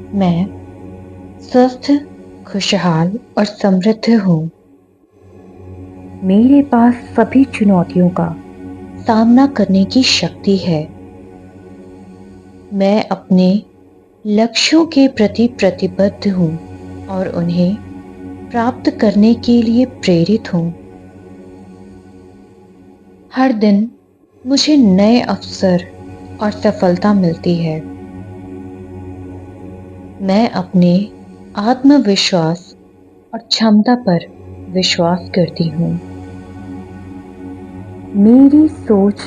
मैं स्वस्थ, खुशहाल और समृद्ध हूँ। मेरे पास सभी चुनौतियों का सामना करने की शक्ति है। मैं अपने लक्ष्यों के प्रति प्रतिबद्ध हूँ और उन्हें प्राप्त करने के लिए प्रेरित हूँ। हर दिन मुझे नए अवसर और सफलता मिलती है। मैं अपने आत्मविश्वास और क्षमता पर विश्वास करती हूँ। मेरी सोच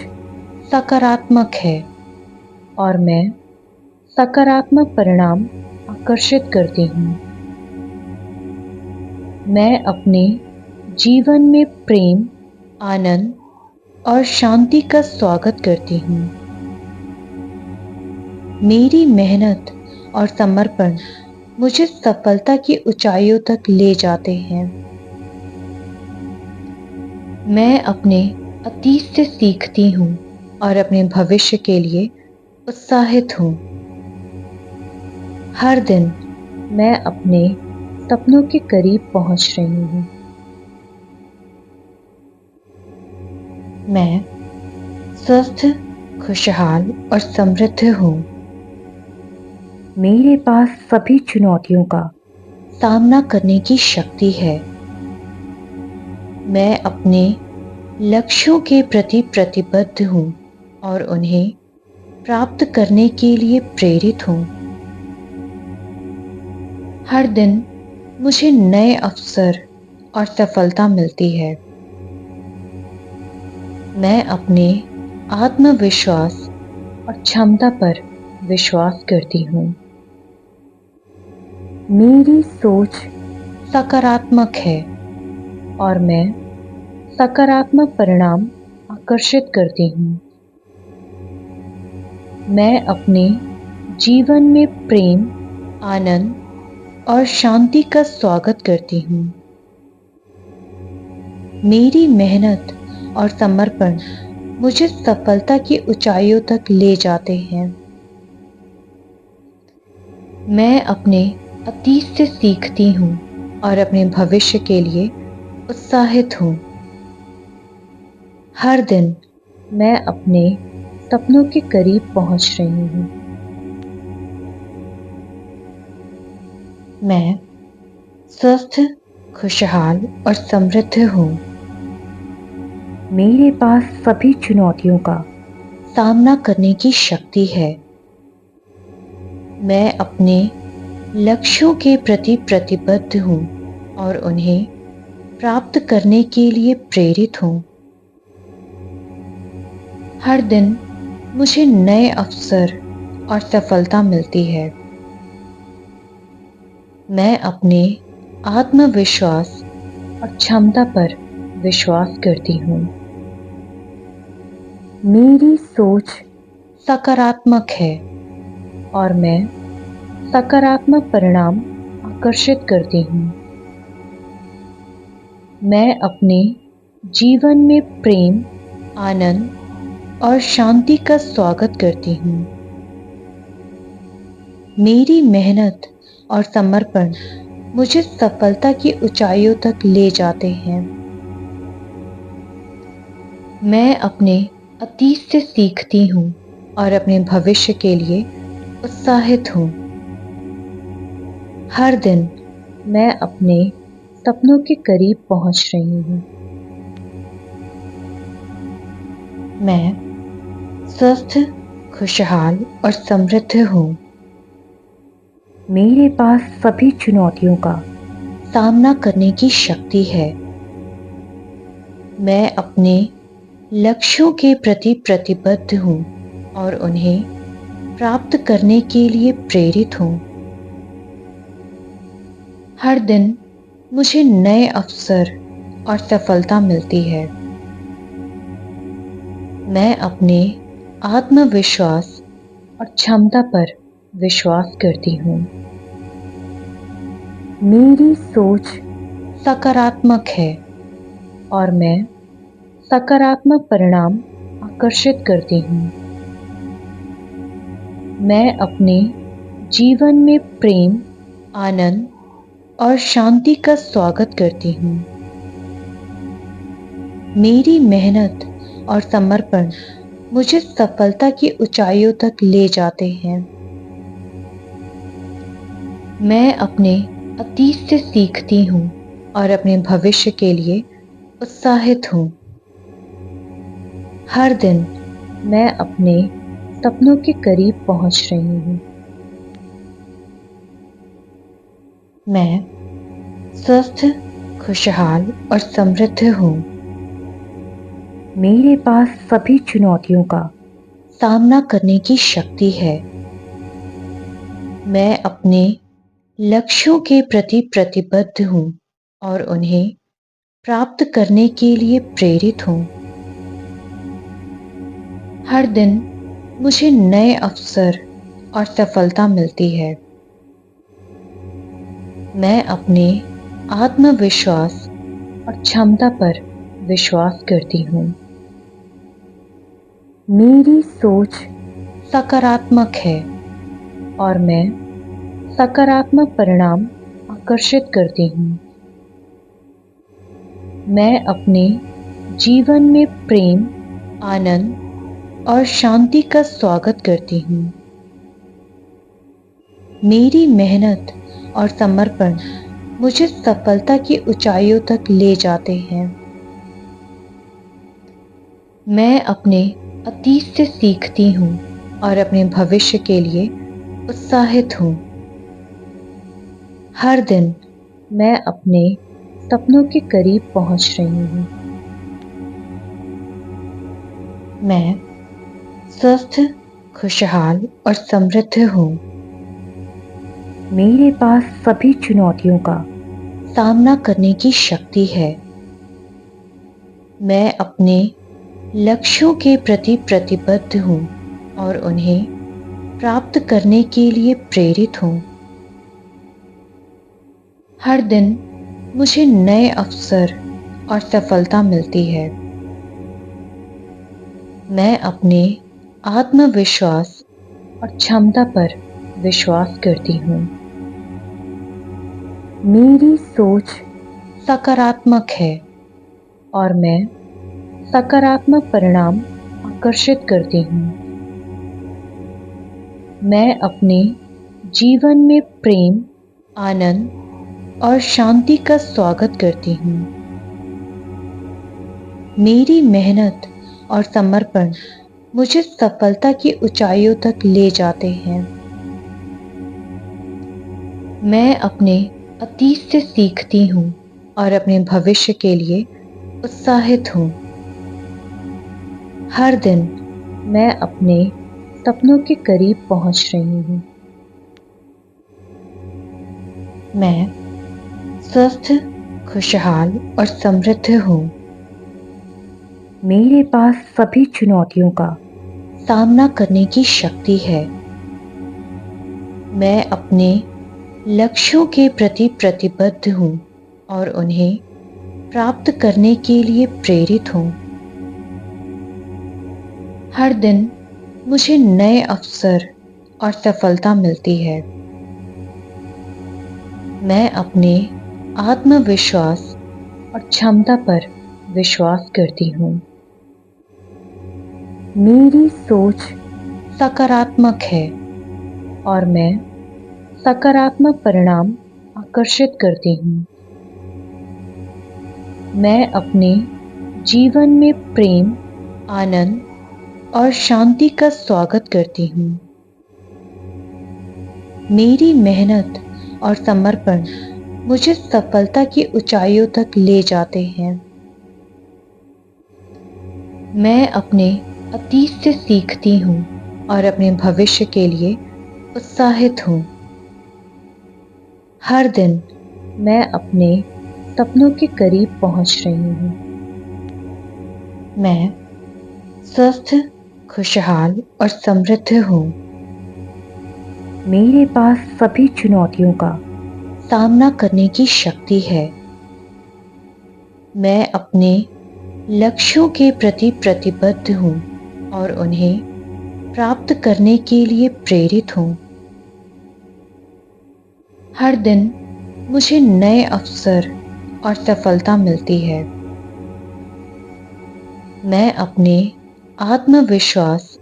सकारात्मक है और मैं सकारात्मक परिणाम आकर्षित करती हूँ। मैं अपने जीवन में प्रेम, आनंद और शांति का स्वागत करती हूँ। मेरी मेहनत और समर्पण मुझे सफलता की ऊंचाइयों तक ले जाते हैं। मैं अपने अतीत से सीखती हूँ और अपने भविष्य के लिए उत्साहित हूँ। हर दिन मैं अपने सपनों के करीब पहुँच रही हूँ। मैं स्वस्थ, खुशहाल और समृद्ध हूँ। मेरे पास सभी चुनौतियों का सामना करने की शक्ति है। मैं अपने लक्ष्यों के प्रति प्रतिबद्ध हूँ और उन्हें प्राप्त करने के लिए प्रेरित हूँ। हर दिन मुझे नए अवसर और सफलता मिलती है। मैं अपने आत्मविश्वास और क्षमता पर विश्वास करती हूँ। मेरी सोच सकारात्मक है और मैं सकारात्मक परिणाम आकर्षित करती हूँ। मैं अपने जीवन में प्रेम, आनंद और शांति का स्वागत करती हूँ। मेरी मेहनत और समर्पण मुझे सफलता की ऊंचाइयों तक ले जाते हैं। मैं अपने अतीत से सीखती हूँ और अपने भविष्य के लिए उत्साहित हूँ। हर दिन मैं अपने सपनों के करीब पहुँच रही हूँ। मैं स्वस्थ, खुशहाल और समृद्ध हूँ। मेरे पास सभी चुनौतियों का सामना करने की शक्ति है। मैं अपने लक्ष्यों के प्रति प्रतिबद्ध हूँ और उन्हें प्राप्त करने के लिए प्रेरित हूँ। हर दिन मुझे नए अवसर और सफलता मिलती है। मैं अपने आत्मविश्वास और क्षमता पर विश्वास करती हूँ। मेरी सोच सकारात्मक है और मैं सकारात्मक परिणाम आकर्षित करती हूँ। मैं अपने जीवन में प्रेम, आनंद और शांति का स्वागत करती हूँ। मेरी मेहनत और समर्पण मुझे सफलता की ऊंचाइयों तक ले जाते हैं। मैं अपने अतीत से सीखती हूँ और अपने भविष्य के लिए उत्साहित हूँ। हर दिन मैं अपने सपनों के करीब पहुँच रही हूँ। मैं स्वस्थ, खुशहाल और समृद्ध हूँ। मेरे पास सभी चुनौतियों का सामना करने की शक्ति है। मैं अपने लक्ष्यों के प्रति प्रतिबद्ध हूँ और उन्हें प्राप्त करने के लिए प्रेरित हूँ। हर दिन मुझे नए अवसर और सफलता मिलती है। मैं अपने आत्मविश्वास और क्षमता पर विश्वास करती हूँ। मेरी सोच सकारात्मक है और मैं सकारात्मक परिणाम आकर्षित करती हूँ। मैं अपने जीवन में प्रेम, आनंद और शांति का स्वागत करती हूँ। मेरी मेहनत और समर्पण मुझे सफलता की ऊंचाइयों तक ले जाते हैं। मैं अपने अतीत से सीखती हूँ और अपने भविष्य के लिए उत्साहित हूँ। हर दिन मैं अपने सपनों के करीब पहुँच रही हूँ। मैं स्वस्थ, खुशहाल और समृद्ध हूँ। मेरे पास सभी चुनौतियों का सामना करने की शक्ति है। मैं अपने लक्ष्यों के प्रति प्रतिबद्ध हूँ और उन्हें प्राप्त करने के लिए प्रेरित हूँ। हर दिन मुझे नए अवसर और सफलता मिलती है। मैं अपने आत्मविश्वास और क्षमता पर विश्वास करती हूँ। मेरी सोच सकारात्मक है और मैं सकारात्मक परिणाम आकर्षित करती हूँ। मैं अपने जीवन में प्रेम, आनंद और शांति का स्वागत करती हूँ। मेरी मेहनत और समर्पण मुझे सफलता की ऊंचाइयों तक ले जाते हैं। मैं अपने अतीत से सीखती हूँ और अपने भविष्य के लिए उत्साहित हूँ। हर दिन मैं अपने सपनों के करीब पहुँच रही हूँ। मैं स्वस्थ, खुशहाल और समृद्ध हूँ। मेरे पास सभी चुनौतियों का सामना करने की शक्ति है। मैं अपने लक्ष्यों के प्रति प्रतिबद्ध हूँ और उन्हें प्राप्त करने के लिए प्रेरित हूँ। हर दिन मुझे नए अवसर और सफलता मिलती है। मैं अपने आत्मविश्वास और क्षमता पर विश्वास करती हूँ। मेरी सोच सकारात्मक है और मैं सकारात्मक परिणाम आकर्षित करती हूँ। मैं अपने जीवन में प्रेम, आनंद और शांति का स्वागत करती हूँ। मेरी मेहनत और समर्पण मुझे सफलता की ऊंचाइयों तक ले जाते हैं। मैं अपने अतीत से सीखती हूँ और अपने भविष्य के लिए उत्साहित हूँ। हर दिन मैं अपने सपनों के करीब पहुँच रही हूँ। मैं स्वस्थ, खुशहाल और समृद्ध हूँ। मेरे पास सभी चुनौतियों का सामना करने की शक्ति है। मैं अपने लक्ष्यों के प्रति प्रतिबद्ध हूँ और उन्हें प्राप्त करने के लिए प्रेरित हूँ। हर दिन मुझे नए अवसर और सफलता मिलती है। मैं अपने आत्मविश्वास और क्षमता पर विश्वास करती हूँ। मेरी सोच सकारात्मक है और मैं सकारात्मक परिणाम आकर्षित करती हूँ। मैं अपने जीवन में प्रेम, आनंद और शांति का स्वागत करती हूँ। मेरी मेहनत और समर्पण मुझे सफलता की ऊंचाइयों तक ले जाते हैं। मैं अपने अतीत से सीखती हूँ और अपने भविष्य के लिए उत्साहित हूँ। हर दिन मैं अपने सपनों के करीब पहुँच रही हूँ। मैं स्वस्थ, खुशहाल और समृद्ध हूँ। मेरे पास सभी चुनौतियों का सामना करने की शक्ति है। मैं अपने लक्ष्यों के प्रति प्रतिबद्ध हूँ और उन्हें प्राप्त करने के लिए प्रेरित हूँ। हर दिन मुझे नए अवसर और सफलता मिलती है। मैं अपने आत्मविश्वास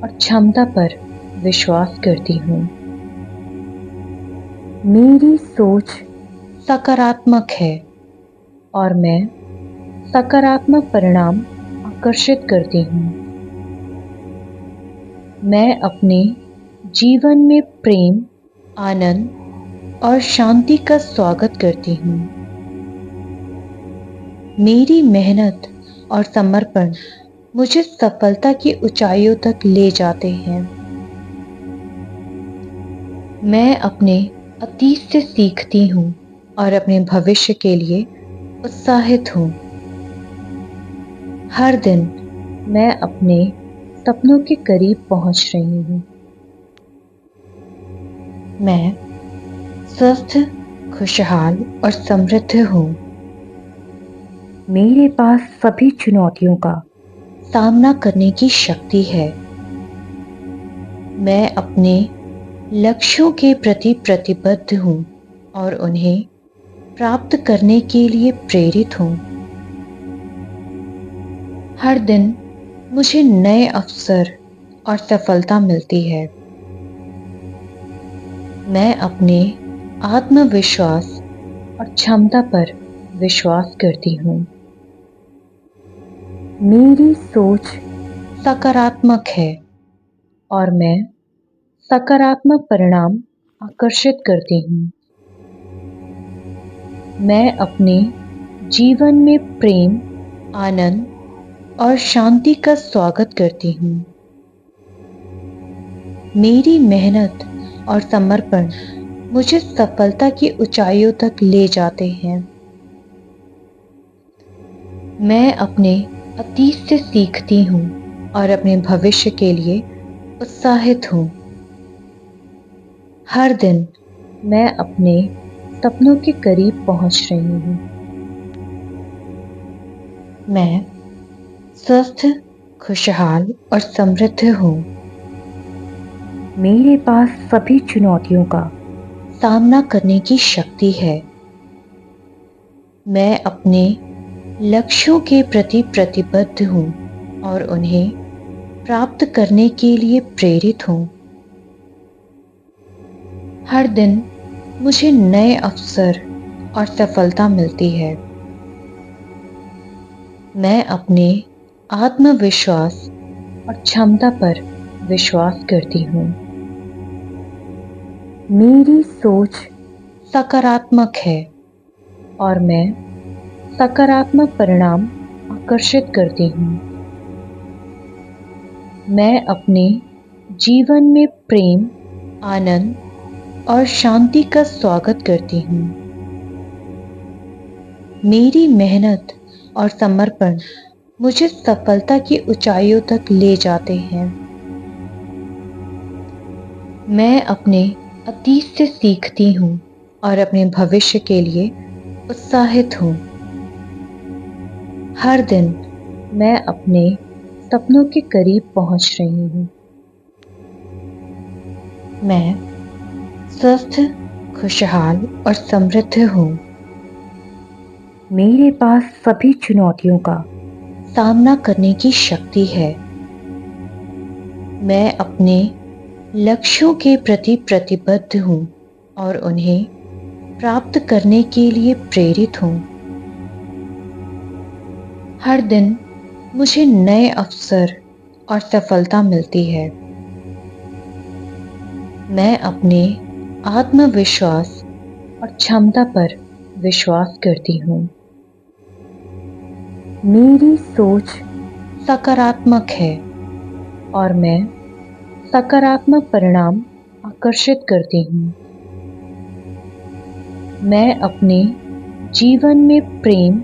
और क्षमता पर विश्वास करती हूँ। मेरी सोच सकारात्मक है और मैं सकारात्मक परिणाम आकर्षित करती हूँ। मैं अपने जीवन में प्रेम, आनंद और शांति का स्वागत करती हूँ। मेरी मेहनत और समर्पण मुझे सफलता की ऊंचाइयों तक ले जाते हैं। मैं अपने अतीत से सीखती हूँ और अपने भविष्य के लिए उत्साहित हूँ। हर दिन मैं अपने सपनों के करीब पहुँच रही हूँ। मैं स्वस्थ, खुशहाल और समृद्ध हूँ। मेरे पास सभी चुनौतियों का सामना करने की शक्ति है। मैं अपने लक्ष्यों के प्रति प्रतिबद्ध हूँ और उन्हें प्राप्त करने के लिए प्रेरित हूँ। हर दिन मुझे नए अवसर और सफलता मिलती है। मैं अपने आत्मविश्वास और क्षमता पर विश्वास करती हूँ। मेरी सोच सकारात्मक है और मैं सकारात्मक परिणाम आकर्षित करती हूँ। मैं अपने जीवन में प्रेम, आनंद और शांति का स्वागत करती हूँ। मेरी मेहनत और समर्पण मुझे सफलता की ऊंचाइयों तक ले जाते हैं। मैं अपने अतीत से सीखती हूँ और अपने भविष्य के लिए उत्साहित हूँ। हर दिन मैं अपने सपनों के करीब पहुँच रही हूँ। मैं स्वस्थ, खुशहाल और समृद्ध हूँ। मेरे पास सभी चुनौतियों का सामना करने की शक्ति है। मैं अपने लक्ष्यों के प्रति प्रतिबद्ध हूँ और उन्हें प्राप्त करने के लिए प्रेरित हूँ। हर दिन मुझे नए अवसर और सफलता मिलती है। मैं अपने आत्मविश्वास और क्षमता पर विश्वास करती हूँ। मेरी सोच सकारात्मक है और मैं सकारात्मक परिणाम आकर्षित करती हूँ। मैं अपने जीवन में प्रेम, आनंद और शांति का स्वागत करती हूँ। मेरी मेहनत और समर्पण मुझे सफलता की ऊंचाइयों तक ले जाते हैं। मैं अपने अतीत से सीखती हूँ और अपने भविष्य के लिए उत्साहित हूँ। हर दिन मैं अपने सपनों के करीब पहुँच रही हूँ। मैं स्वस्थ, खुशहाल और समृद्ध हूँ। मेरे पास सभी चुनौतियों का सामना करने की शक्ति है। मैं अपने लक्ष्यों के प्रति प्रतिबद्ध हूँ और उन्हें प्राप्त करने के लिए प्रेरित हूँ। हर दिन मुझे नए अवसर और सफलता मिलती है। मैं अपने आत्मविश्वास और क्षमता पर विश्वास करती हूँ। मेरी सोच सकारात्मक है और मैं सकारात्मक परिणाम आकर्षित करती हूँ। मैं अपने जीवन में प्रेम,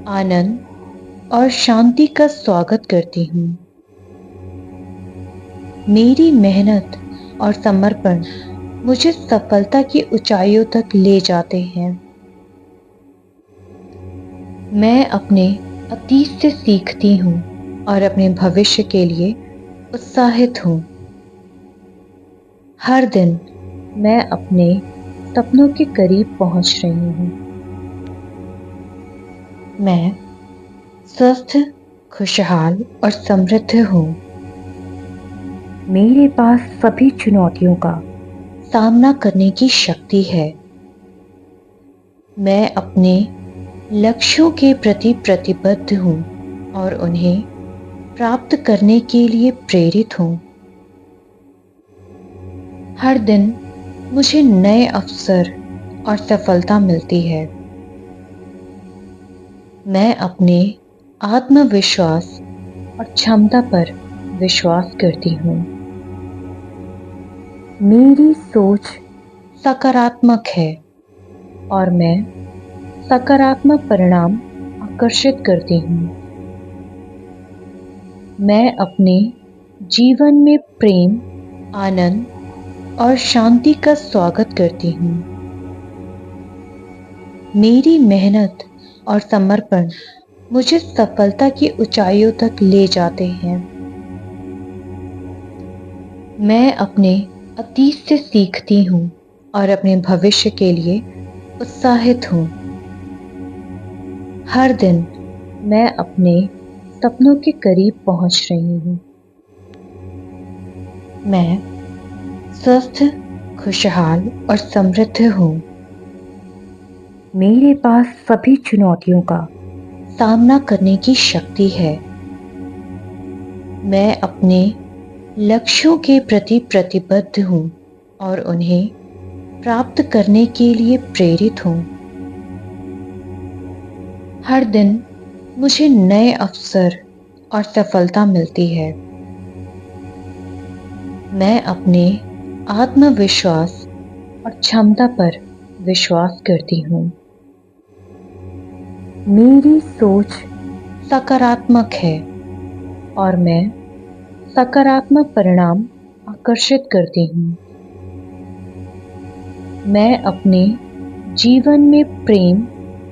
आनंद और शांति का स्वागत करती हूँ। मेरी मेहनत और समर्पण मुझे सफलता की ऊंचाइयों तक ले जाते हैं। मैं अपने अतीत से सीखती हूँ और अपने भविष्य के लिए उत्साहित हूँ। हर दिन मैं अपने सपनों के करीब पहुंच रही हूँ। मैं स्वस्थ, खुशहाल और समृद्ध हूँ। मेरे पास सभी चुनौतियों का सामना करने की शक्ति है। मैं अपने लक्ष्यों के प्रति प्रतिबद्ध हूँ और उन्हें प्राप्त करने के लिए प्रेरित हूँ। हर दिन मुझे नए अवसर और सफलता मिलती है। मैं अपने आत्मविश्वास और क्षमता पर विश्वास करती हूँ। मेरी सोच सकारात्मक है और मैं सकारात्मक परिणाम आकर्षित करती हूँ। मैं अपने जीवन में प्रेम, आनंद और शांति का स्वागत करती हूँ। मेरी मेहनत और समर्पण मुझे सफलता की ऊंचाइयों तक ले जाते हैं। मैं अपने अतीत से सीखती हूँ और अपने भविष्य के लिए उत्साहित हूँ। हर दिन मैं अपने सपनों के करीब पहुंच रही हूँ। मैं स्वस्थ, खुशहाल और समृद्ध हूँ। मेरे पास सभी चुनौतियों का सामना करने की शक्ति है। मैं अपने लक्ष्यों के प्रति प्रतिबद्ध हूँ और उन्हें प्राप्त करने के लिए प्रेरित हूँ। हर दिन मुझे नए अवसर और सफलता मिलती है। मैं अपने आत्मविश्वास और क्षमता पर विश्वास करती हूँ। मेरी सोच सकारात्मक है और मैं सकारात्मक परिणाम आकर्षित करती हूँ। मैं अपने जीवन में प्रेम,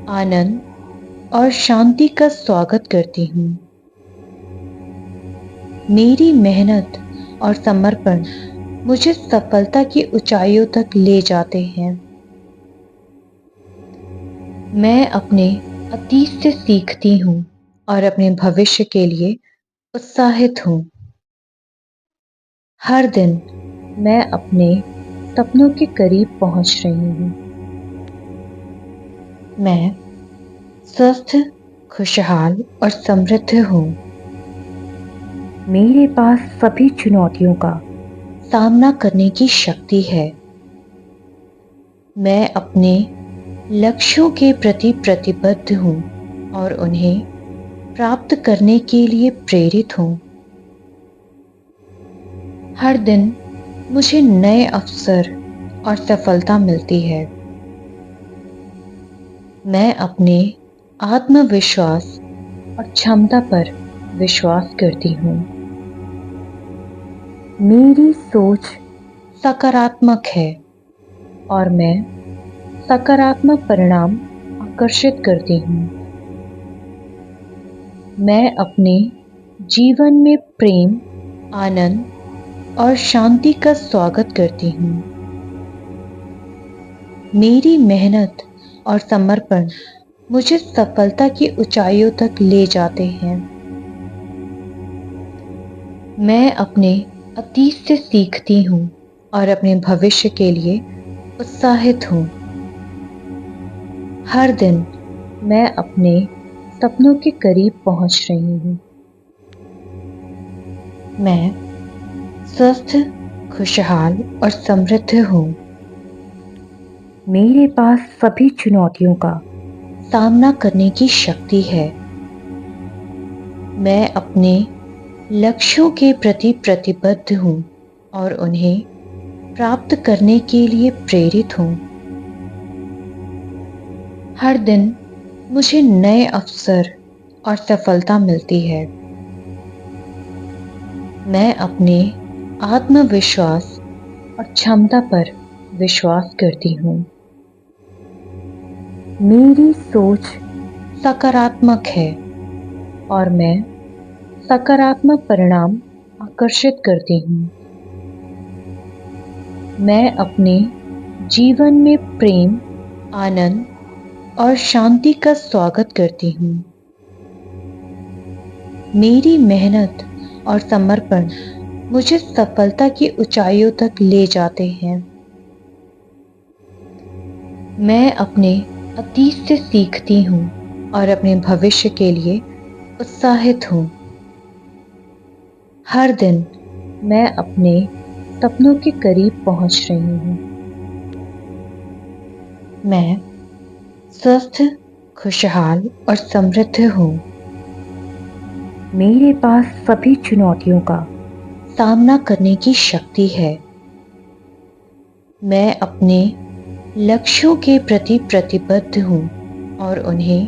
आनंद और शांति का स्वागत करती हूँ। मेरी मेहनत और समर्पण मुझे सफलता की ऊंचाइयों तक ले जाते हैं। मैं अपने अतीत से सीखती हूँ और अपने भविष्य के लिए उत्साहित हूँ। हर दिन मैं अपने सपनों के करीब पहुंच रही हूँ। मैं स्वस्थ, खुशहाल और समृद्ध हूँ। मेरे पास सभी चुनौतियों का सामना करने की शक्ति है। मैं अपने लक्ष्यों के प्रति प्रतिबद्ध हूँ और उन्हें प्राप्त करने के लिए प्रेरित हूँ। हर दिन मुझे नए अवसर और सफलता मिलती है। मैं अपने आत्मविश्वास और क्षमता पर विश्वास करती हूँ। मेरी सोच सकारात्मक है और मैं सकारात्मक परिणाम आकर्षित करती हूँ। मैं अपने जीवन में प्रेम, आनंद और शांति का स्वागत करती हूँ। मेरी मेहनत और समर्पण मुझे सफलता की ऊंचाइयों तक ले जाते हैं। मैं अपने अतीत से सीखती हूँ और अपने भविष्य के लिए उत्साहित हूँ। हर दिन मैं अपने सपनों के करीब पहुंच रही हूँ। मैं स्वस्थ, खुशहाल और समृद्ध हूँ। मेरे पास सभी चुनौतियों का सामना करने की शक्ति है। मैं अपने लक्ष्यों के प्रति प्रतिबद्ध हूँ और उन्हें प्राप्त करने के लिए प्रेरित हूँ। हर दिन मुझे नए अवसर और सफलता मिलती है। मैं अपने आत्मविश्वास और क्षमता पर विश्वास करती हूँ। मेरी सोच सकारात्मक है और मैं सकारात्मक परिणाम आकर्षित करती हूँ। मैं अपने जीवन में प्रेम, आनंद और शांति का स्वागत करती हूँ। मेरी मेहनत और समर्पण मुझे सफलता की ऊंचाइयों तक ले जाते हैं। मैं अपने अतीत से सीखती हूँ और अपने भविष्य के लिए उत्साहित हूँ। हर दिन मैं अपने सपनों के करीब पहुँच रही हूँ। मैं स्वस्थ, खुशहाल और समृद्ध हूँ। मेरे पास सभी चुनौतियों का सामना करने की शक्ति है। मैं अपने लक्ष्यों के प्रति प्रतिबद्ध हूँ और उन्हें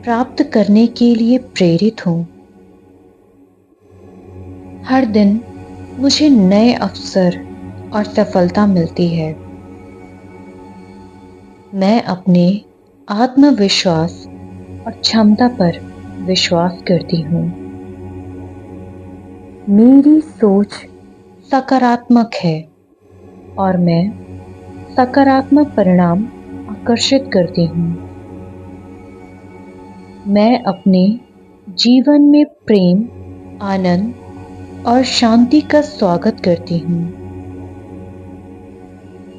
प्राप्त करने के लिए प्रेरित हूँ। हर दिन मुझे नए अवसर और सफलता मिलती है। मैं अपने आत्मविश्वास और क्षमता पर विश्वास करती हूँ। मेरी सोच सकारात्मक है और मैं सकारात्मक परिणाम आकर्षित करती हूँ। मैं अपने जीवन में प्रेम, आनंद और शांति का स्वागत करती हूँ।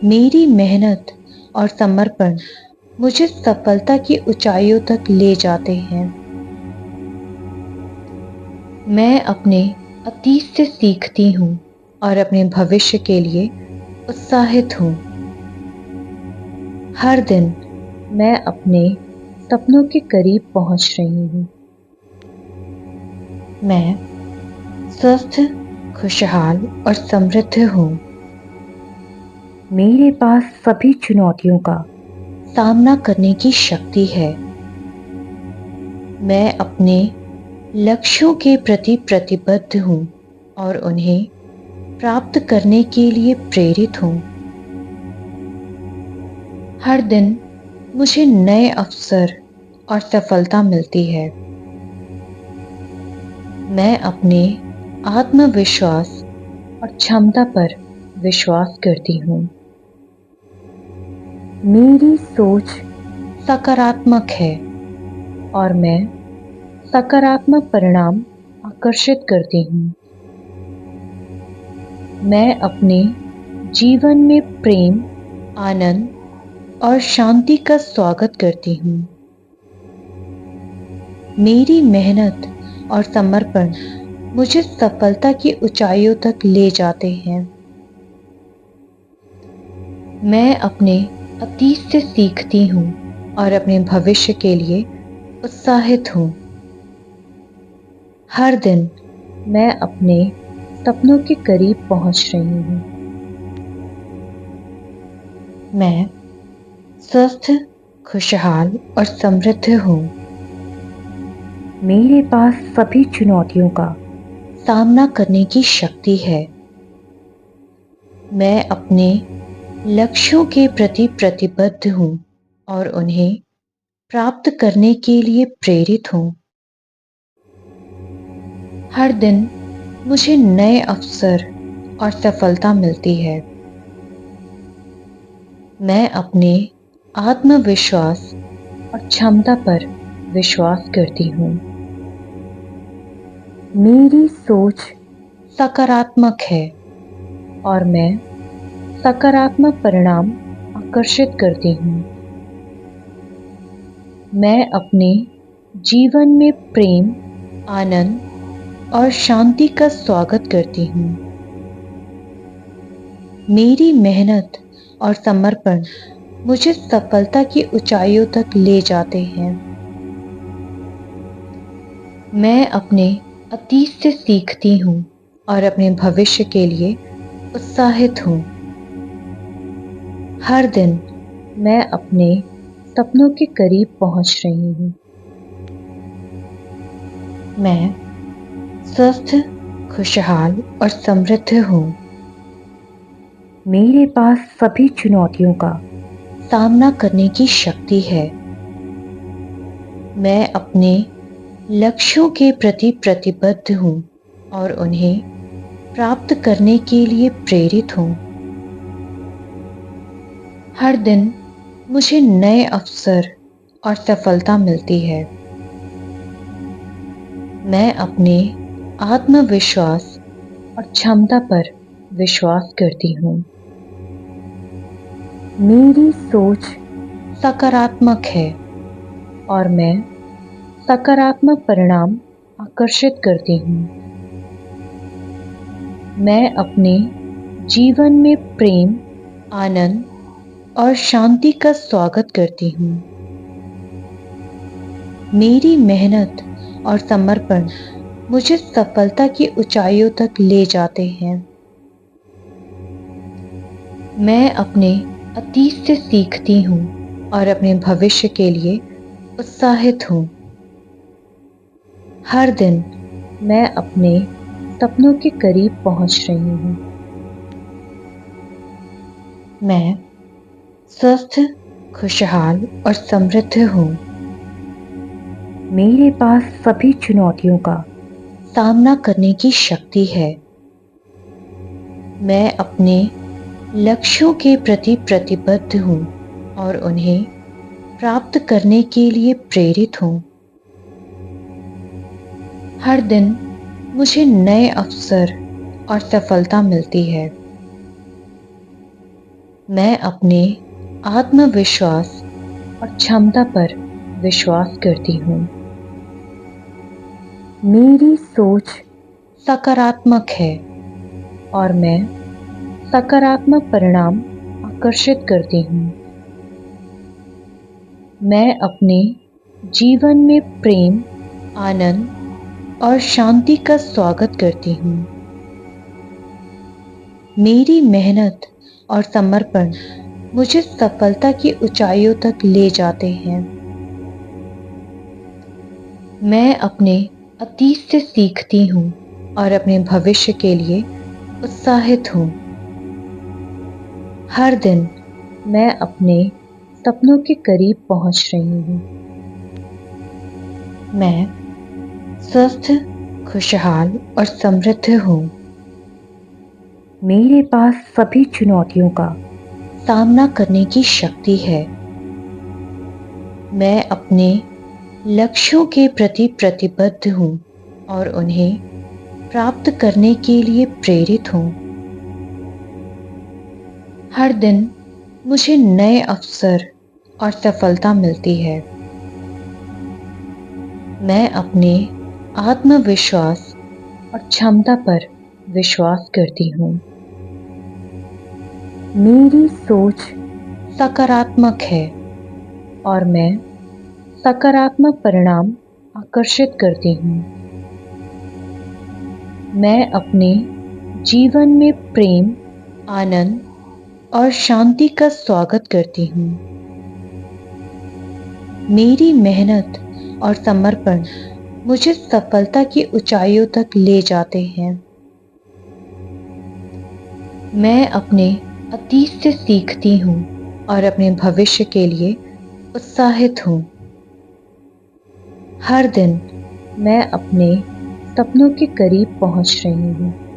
मेरी मेहनत और समर्पण मुझे सफलता की ऊंचाइयों तक ले जाते हैं। मैं अपने अतीत से सीखती हूँ और अपने भविष्य के लिए उत्साहित हूँ। हर दिन मैं अपने सपनों के करीब पहुँच रही हूँ। मैं स्वस्थ, खुशहाल और समृद्ध हूँ। मेरे पास सभी चुनौतियों का सामना करने की शक्ति है। मैं अपने लक्ष्यों के प्रति प्रतिबद्ध हूँ और उन्हें प्राप्त करने के लिए प्रेरित हूँ। हर दिन मुझे नए अवसर और सफलता मिलती है। मैं अपने आत्मविश्वास और क्षमता पर विश्वास करती हूँ। मेरी सोच सकारात्मक है और मैं सकारात्मक परिणाम आकर्षित करती हूँ। मैं अपने जीवन में प्रेम, आनंद और शांति का स्वागत करती हूँ। मेरी मेहनत और समर्पण मुझे सफलता की ऊंचाइयों तक ले जाते हैं। मैं अपने अतीत से सीखती हूँ और अपने भविष्य के लिए उत्साहित हूँ। हर दिन मैं अपने सपनों के करीब पहुँच रही हूँ। मैं स्वस्थ, खुशहाल और समृद्ध हूँ। मेरे पास सभी चुनौतियों का सामना करने की शक्ति है। मैं अपने लक्ष्यों के प्रति प्रतिबद्ध हूँ और उन्हें प्राप्त करने के लिए प्रेरित हूँ। हर दिन मुझे नए अवसर और सफलता मिलती है। मैं अपने आत्मविश्वास और क्षमता पर विश्वास करती हूँ। मेरी सोच सकारात्मक है और मैं सकारात्मक परिणाम आकर्षित करती हूँ। मैं अपने जीवन में प्रेम, आनंद और शांति का स्वागत करती हूँ। मेरी मेहनत और समर्पण मुझे सफलता की ऊंचाइयों तक ले जाते हैं। मैं अपने अतीत से सीखती हूँ और अपने भविष्य के लिए उत्साहित हूँ। हर दिन मैं अपने सपनों के करीब पहुँच रही हूँ। मैं स्वस्थ, खुशहाल और समृद्ध हूँ। मेरे पास सभी चुनौतियों का सामना करने की शक्ति है। मैं अपने लक्ष्यों के प्रति प्रतिबद्ध हूँ और उन्हें प्राप्त करने के लिए प्रेरित हूँ। हर दिन मुझे नए अवसर और सफलता मिलती है। मैं अपने आत्मविश्वास और क्षमता पर विश्वास करती हूँ। मेरी सोच सकारात्मक है और मैं सकारात्मक परिणाम आकर्षित करती हूँ। मैं अपने जीवन में प्रेम, आनंद और शांति का स्वागत करती हूँ। मेरी मेहनत और समर्पण मुझे सफलता की ऊंचाइयों तक ले जाते हैं। मैं अपने अतीत से सीखती हूँ और अपने भविष्य के लिए उत्साहित हूँ। हर दिन मैं अपने सपनों के करीब पहुँच रही हूँ। मैं स्वस्थ, खुशहाल और समृद्ध हूँ। मेरे पास सभी चुनौतियों का सामना करने की शक्ति है। मैं अपने लक्ष्यों के प्रति प्रतिबद्ध हूँ और उन्हें प्राप्त करने के लिए प्रेरित हूँ। हर दिन मुझे नए अवसर और सफलता मिलती है। मैं अपने आत्मविश्वास और क्षमता पर विश्वास करती हूँ। मेरी सोच सकारात्मक है और मैं सकारात्मक परिणाम आकर्षित करती हूँ। मैं अपने जीवन में प्रेम, आनंद और शांति का स्वागत करती हूँ। मेरी मेहनत और समर्पण मुझे सफलता की ऊंचाइयों तक ले जाते हैं। मैं अपने अतीत से सीखती हूँ और अपने भविष्य के लिए उत्साहित हूँ। हर दिन मैं अपने सपनों के करीब पहुँच रही हूँ। मैं स्वस्थ, खुशहाल और समृद्ध हूँ। मेरे पास सभी चुनौतियों का सामना करने की शक्ति है। मैं अपने लक्ष्यों के प्रति प्रतिबद्ध हूँ और उन्हें प्राप्त करने के लिए प्रेरित हूँ। हर दिन मुझे नए अवसर और सफलता मिलती है। मैं अपने आत्मविश्वास और क्षमता पर विश्वास करती हूँ। मेरी सोच सकारात्मक है और मैं सकारात्मक परिणाम आकर्षित करती हूँ। मैं अपने जीवन में प्रेम, आनंद और शांति का स्वागत करती हूँ। मेरी मेहनत और समर्पण मुझे सफलता की ऊंचाइयों तक ले जाते हैं। मैं अपने अतीत से सीखती हूँ और अपने भविष्य के लिए उत्साहित हूँ। हर दिन मैं अपने सपनों के करीब पहुँच रही हूँ।